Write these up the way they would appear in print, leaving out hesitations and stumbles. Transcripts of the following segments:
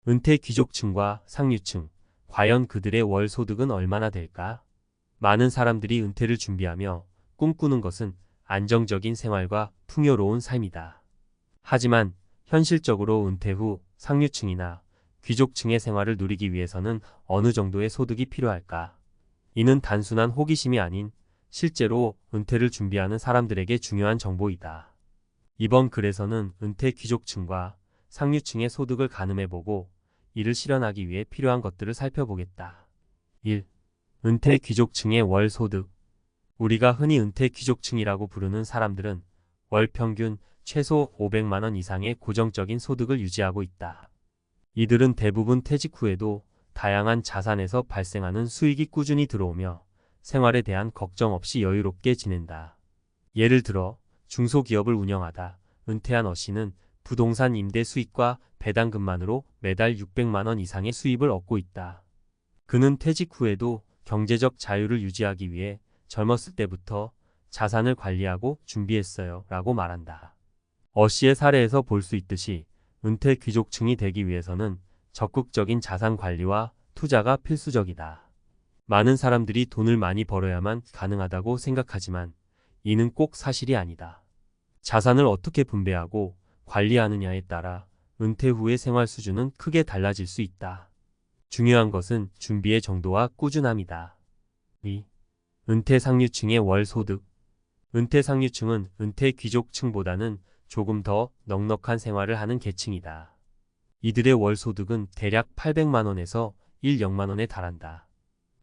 은퇴 귀족층과 상류층, 과연 그들의 월 소득은 얼마나 될까? 많은 사람들이 은퇴를 준비하며 꿈꾸는 것은 안정적인 생활과 풍요로운 삶이다. 하지만 현실적으로 은퇴 후 상류층이나 귀족층의 생활을 누리기 위해서는 어느 정도의 소득이 필요할까? 이는 단순한 호기심이 아닌 실제로 은퇴를 준비하는 사람들에게 중요한 정보이다. 이번 글에서는 은퇴 귀족층과 상류층의 소득을 가늠해보고 이를 실현하기 위해 필요한 것들을 살펴보겠다. 1. 은퇴 귀족층의 월 소득. 우리가 흔히 은퇴 귀족층이라고 부르는 사람들은 월 평균 최소 500만 원 이상의 고정적인 소득을 유지하고 있다. 이들은 대부분 퇴직 후에도 다양한 자산에서 발생하는 수익이 꾸준히 들어오며 생활에 대한 걱정 없이 여유롭게 지낸다. 예를 들어 중소기업을 운영하다 은퇴한 어씨는 부동산 임대 수익과 배당금만으로 매달 600만 원 이상의 수입을 얻고 있다. 그는 퇴직 후에도 경제적 자유를 유지하기 위해 젊었을 때부터 자산을 관리하고 준비했어요 라고 말한다. 어씨의 사례에서 볼 수 있듯이 은퇴 귀족층이 되기 위해서는 적극적인 자산 관리와 투자가 필수적이다. 많은 사람들이 돈을 많이 벌어야만 가능하다고 생각하지만 이는 꼭 사실이 아니다. 자산을 어떻게 분배하고 관리하느냐에 따라 은퇴 후의 생활 수준은 크게 달라질 수 있다. 중요한 것은 준비의 정도와 꾸준함이다. 2. 은퇴 상류층의 월 소득. 은퇴 상류층은 은퇴 귀족층보다는 조금 더 넉넉한 생활을 하는 계층이다. 이들의 월 소득은 대략 800만 원에서 1억만 원에 달한다.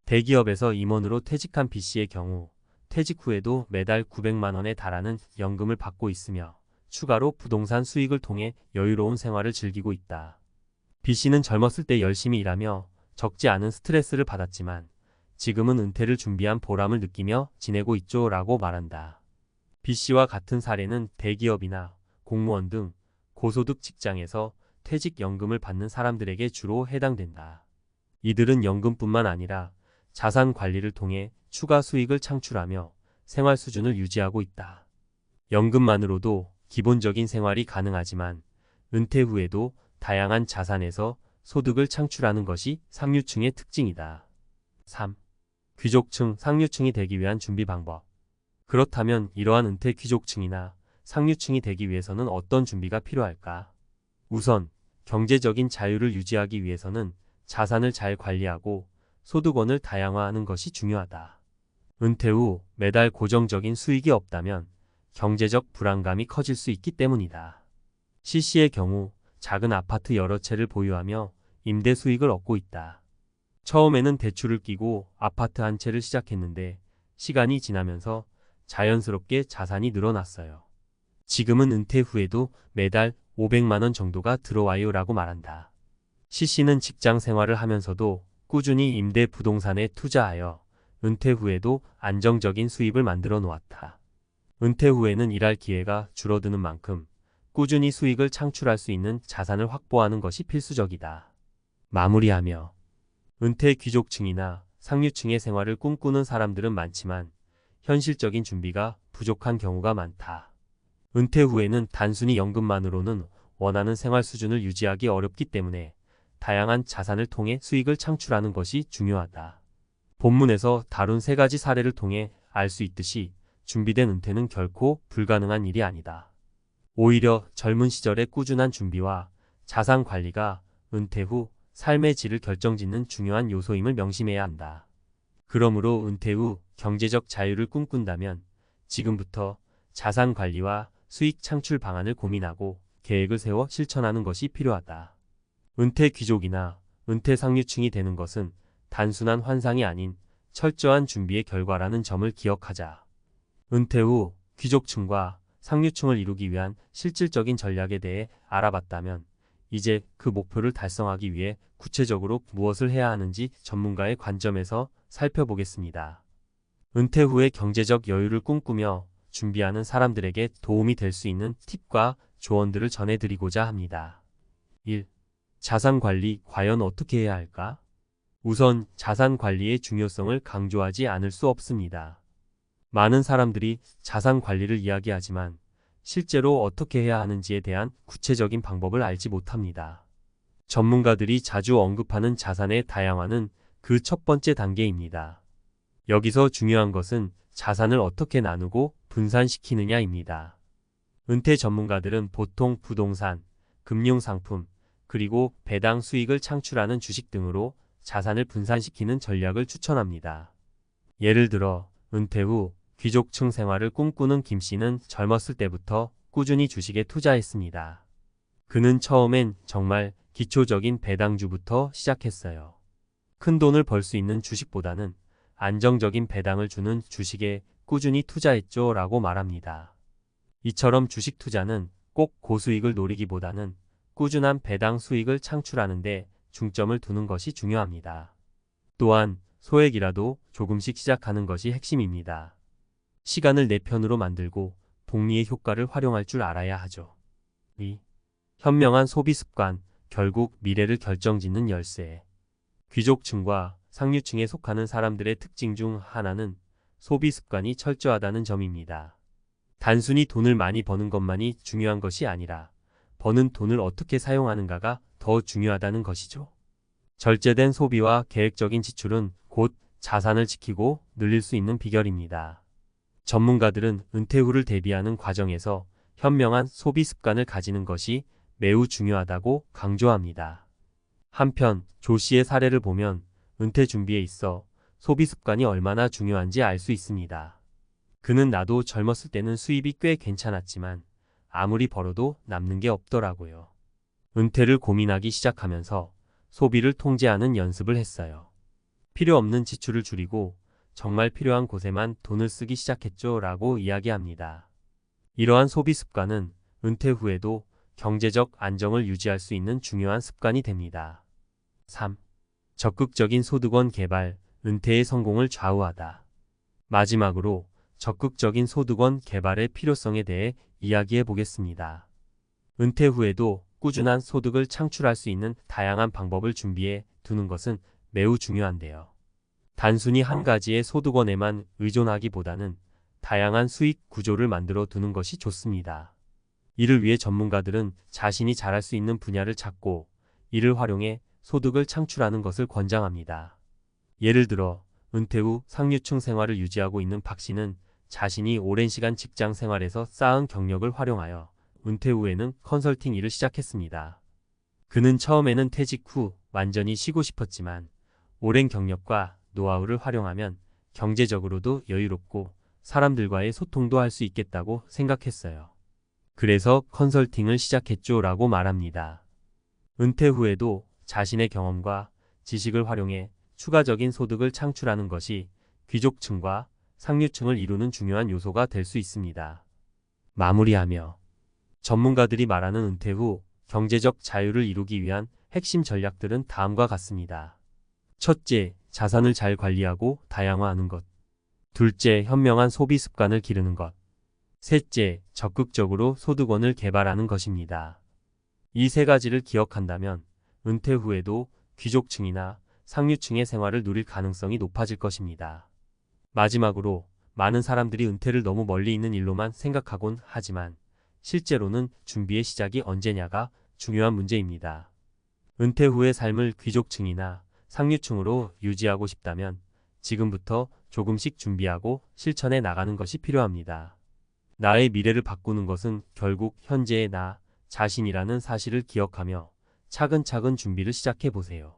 대기업에서 임원으로 퇴직한 B씨의 경우 퇴직 후에도 매달 900만 원에 달하는 연금을 받고 있으며 추가로 부동산 수익을 통해 여유로운 생활을 즐기고 있다. B씨는 젊었을 때 열심히 일하며 적지 않은 스트레스를 받았지만 지금은 은퇴를 준비한 보람을 느끼며 지내고 있죠 라고 말한다. B씨와 같은 사례는 대기업이나 공무원 등 고소득 직장에서 퇴직연금을 받는 사람들에게 주로 해당된다. 이들은 연금뿐만 아니라 자산 관리를 통해 추가 수익을 창출하며 생활 수준을 유지하고 있다. 연금만으로도 기본적인 생활이 가능하지만 은퇴 후에도 다양한 자산에서 소득을 창출하는 것이 상류층의 특징이다. 3. 귀족층, 상류층이 되기 위한 준비 방법. 그렇다면 이러한 은퇴 귀족층이나 상류층이 되기 위해서는 어떤 준비가 필요할까? 우선 경제적인 자유를 유지하기 위해서는 자산을 잘 관리하고 소득원을 다양화하는 것이 중요하다. 은퇴 후 매달 고정적인 수익이 없다면 경제적 불안감이 커질 수 있기 때문이다. C씨의 경우 작은 아파트 여러 채를 보유하며 임대 수익을 얻고 있다. 처음에는 대출을 끼고 아파트 한 채를 시작했는데 시간이 지나면서 자연스럽게 자산이 늘어났어요. 지금은 은퇴 후에도 매달 500만 원 정도가 들어와요 라고 말한다. C씨는 직장 생활을 하면서도 꾸준히 임대 부동산에 투자하여 은퇴 후에도 안정적인 수입을 만들어 놓았다. 은퇴 후에는 일할 기회가 줄어드는 만큼 꾸준히 수익을 창출할 수 있는 자산을 확보하는 것이 필수적이다. 마무리하며 은퇴 귀족층이나 상류층의 생활을 꿈꾸는 사람들은 많지만 현실적인 준비가 부족한 경우가 많다. 은퇴 후에는 단순히 연금만으로는 원하는 생활 수준을 유지하기 어렵기 때문에 다양한 자산을 통해 수익을 창출하는 것이 중요하다. 본문에서 다룬 세 가지 사례를 통해 알 수 있듯이 준비된 은퇴는 결코 불가능한 일이 아니다. 오히려 젊은 시절의 꾸준한 준비와 자산 관리가 은퇴 후 삶의 질을 결정짓는 중요한 요소임을 명심해야 한다. 그러므로 은퇴 후 경제적 자유를 꿈꾼다면 지금부터 자산 관리와 수익 창출 방안을 고민하고 계획을 세워 실천하는 것이 필요하다. 은퇴 귀족이나 은퇴 상류층이 되는 것은 단순한 환상이 아닌 철저한 준비의 결과라는 점을 기억하자. 은퇴 후 귀족층과 상류층을 이루기 위한 실질적인 전략에 대해 알아봤다면 이제 그 목표를 달성하기 위해 구체적으로 무엇을 해야 하는지 전문가의 관점에서 살펴보겠습니다. 은퇴 후의 경제적 여유를 꿈꾸며 준비하는 사람들에게 도움이 될 수 있는 팁과 조언들을 전해드리고자 합니다. 1. 자산 관리 과연 어떻게 해야 할까? 우선 자산 관리의 중요성을 강조하지 않을 수 없습니다. 많은 사람들이 자산 관리를 이야기하지만 실제로 어떻게 해야 하는지에 대한 구체적인 방법을 알지 못합니다. 전문가들이 자주 언급하는 자산의 다양화는 그 첫 번째 단계입니다. 여기서 중요한 것은 자산을 어떻게 나누고 분산시키느냐입니다. 은퇴 전문가들은 보통 부동산, 금융상품, 그리고 배당 수익을 창출하는 주식 등으로 자산을 분산시키는 전략을 추천합니다. 예를 들어 은퇴 후 귀족층 생활을 꿈꾸는 김 씨는 젊었을 때부터 꾸준히 주식에 투자했습니다. 그는 처음엔 정말 기초적인 배당주부터 시작했어요. 큰 돈을 벌 수 있는 주식보다는 안정적인 배당을 주는 주식에 꾸준히 투자했죠 라고 말합니다. 이처럼 주식 투자는 꼭 고수익을 노리기보다는 꾸준한 배당 수익을 창출하는 데 중점을 두는 것이 중요합니다. 또한 소액이라도 조금씩 시작하는 것이 핵심입니다. 시간을 내 편으로 만들고 복리의 효과를 활용할 줄 알아야 하죠. 2. 현명한 소비 습관, 결국 미래를 결정짓는 열쇠. 귀족층과 상류층에 속하는 사람들의 특징 중 하나는 소비 습관이 철저하다는 점입니다. 단순히 돈을 많이 버는 것만이 중요한 것이 아니라 버는 돈을 어떻게 사용하는가가 더 중요하다는 것이죠. 절제된 소비와 계획적인 지출은 곧 자산을 지키고 늘릴 수 있는 비결입니다. 전문가들은 은퇴 후를 대비하는 과정에서 현명한 소비 습관을 가지는 것이 매우 중요하다고 강조합니다. 한편 조 씨의 사례를 보면 은퇴 준비에 있어 소비 습관이 얼마나 중요한지 알 수 있습니다. 그는 나도 젊었을 때는 수입이 꽤 괜찮았지만 아무리 벌어도 남는 게 없더라고요. 은퇴를 고민하기 시작하면서 소비를 통제하는 연습을 했어요. 필요 없는 지출을 줄이고 정말 필요한 곳에만 돈을 쓰기 시작했죠 라고 이야기합니다. 이러한 소비 습관은 은퇴 후에도 경제적 안정을 유지할 수 있는 중요한 습관이 됩니다. 3. 적극적인 소득원 개발, 은퇴의 성공을 좌우하다. 마지막으로 적극적인 소득원 개발의 필요성에 대해 이야기해 보겠습니다. 은퇴 후에도 꾸준한 소득을 창출할 수 있는 다양한 방법을 준비해 두는 것은 매우 중요한데요. 단순히 한 가지의 소득원에만 의존하기보다는 다양한 수익 구조를 만들어 두는 것이 좋습니다. 이를 위해 전문가들은 자신이 잘할 수 있는 분야를 찾고 이를 활용해 소득을 창출하는 것을 권장합니다. 예를 들어 은퇴 후 상류층 생활을 유지하고 있는 박 씨는 자신이 오랜 시간 직장 생활에서 쌓은 경력을 활용하여 은퇴 후에는 컨설팅 일을 시작했습니다. 그는 처음에는 퇴직 후 완전히 쉬고 싶었지만 오랜 경력과 노하우를 활용하면 경제적으로도 여유롭고 사람들과의 소통도 할 수 있겠다고 생각했어요. 그래서 컨설팅을 시작했죠 라고 말합니다. 은퇴 후에도 자신의 경험과 지식을 활용해 추가적인 소득을 창출하는 것이 귀족층과 상류층을 이루는 중요한 요소가 될 수 있습니다. 마무리하며 전문가들이 말하는 은퇴 후 경제적 자유를 이루기 위한 핵심 전략들은 다음과 같습니다. 첫째, 자산을 잘 관리하고 다양화하는 것. 둘째, 현명한 소비 습관을 기르는 것. 셋째, 적극적으로 소득원을 개발하는 것입니다. 이 세 가지를 기억한다면 은퇴 후에도 귀족층이나 상류층의 생활을 누릴 가능성이 높아질 것입니다. 마지막으로 많은 사람들이 은퇴를 너무 멀리 있는 일로만 생각하곤 하지만 실제로는 준비의 시작이 언제냐가 중요한 문제입니다. 은퇴 후의 삶을 귀족층이나 상류층으로 유지하고 싶다면 지금부터 조금씩 준비하고 실천해 나가는 것이 필요합니다. 나의 미래를 바꾸는 것은 결국 현재의 나 자신이라는 사실을 기억하며 차근차근 준비를 시작해 보세요.